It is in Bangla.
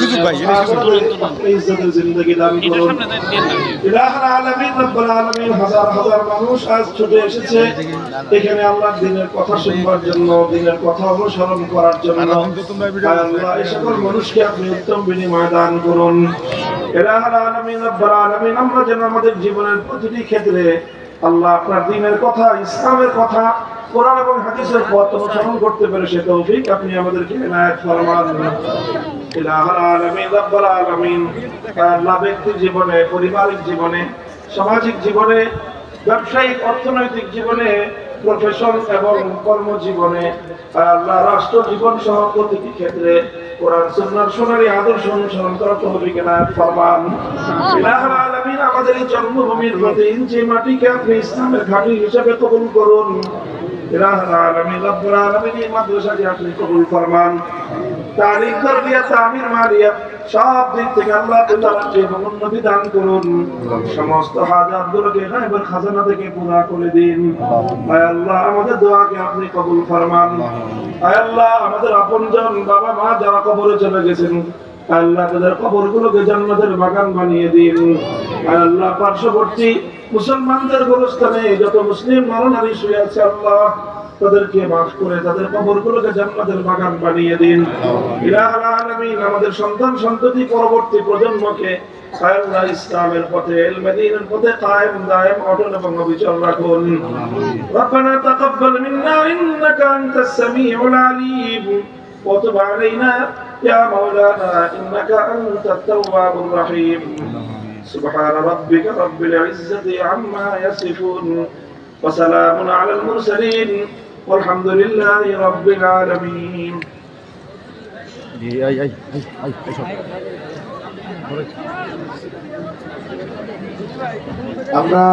সুযোগ ভাই ইজ্জতের জিন্দেগি দান করুন। ইলাহুল আলামিন রব্বুল আলামিন, হাজার হাজার মানুষ আজ ছুটে এসেছে এখানে আল্লাহর দ্বীনের কথা শুনবার জন্য, দ্বীনের কথা অনুসরণ করার জন্য। আল্লাহ এই সকল মানুষকে আপনি উত্তম বিনিময় দান করুন। ইলাহুল আলামিন রব্বুল আলামিন, আমরা যেন আমাদের জীবনের প্রতিটি ক্ষেত্রে আল্লাহ আপনার দ্বীনের কথা, ইসলামের কথা, কোরআন এবং হাদিসের পথ অনুসরণ করতে পারে সে তৌফিক আপনি আমাদেরকে ইনায়াত ফরমান। ইলাহুল আলামিন রব্বুল আলামিন, আল্লাহ ব্যক্তির জীবনে, পারিবারিক জীবনে, সামাজিক জীবনে, ব্যবসায়িক অর্থনৈতিক জীবনে, প্রফেশন এবং কর্মজীবনে, আল্লাহ রাষ্ট্র জীবন সহ প্রতিটি ক্ষেত্রে কোরআন সুন্নাহর সোনালী আদর্শ অনুসরণ করার তৌফিক ইনায়াত ফরমান। ইলাহুল আলামিন, আমাদের এই জন্মভূমির প্রতি ইঞ্চি মাটিকে আপনি ইসলামের ঘাঁটি হিসেবে কবুল করুন। ইলাহুল আলামিন রব্বুল আলামিন, এই মাদ্রাসাকে আপনি কবুল ফরমান। তালিম, তারবিয়াত, তামির, মারিয়াত সব দিক থেকে আল্লাহ তাআলাকে উন্নতি দান করুন। সমস্ত হাজাতগুলোকে গায়বের খাজানা থেকে পুরা করে দিন। আয় আল্লাহ, আমাদের দোয়াকে আপনি কবুল ফরমান। আয় আল্লাহ, আমাদের আপনজন বাবা মা যারা কবরে চলে গেছেন, আল্লাহ তাদের কবরগুলোকে জান্নাতের বাগান বানিয়ে দিন। আয় আল্লাহ, পার্শ্ববর্তী মুসলমানদের গোরস্থানে যত মুসলিম নরনারী শুয়ে আছে আল্লাহ তাদেরকে মাফ করে তাদের কবরগুলোকে জান্নাতের বাগান বানিয়ে দিন। ইলাহুল আলামিন, আমাদের সন্তান সন্ততি পরবর্তী প্রজন্মকে আল্লাহ ইসলামের পথে, ইলমে দ্বীনের পথে কায়েম দায়েম অটল এবং অবিচল রাখুন। রব্বানা তাকাব্বাল মিন্না ইন্নাকা আনতাস সামিউল আলিম ওয়া তুব আলাইনা ইয়া মাওলানা ইন্নাকা আনতাত তাওয়াবুর রহিম। সুবহান রাব্বিকা রাব্বিল ইজ্জাতি আম্মা ইয়াসিফুন ওয়া সালামুন আলাল মুরসালিন والحمد لله رب العالمين. আমরা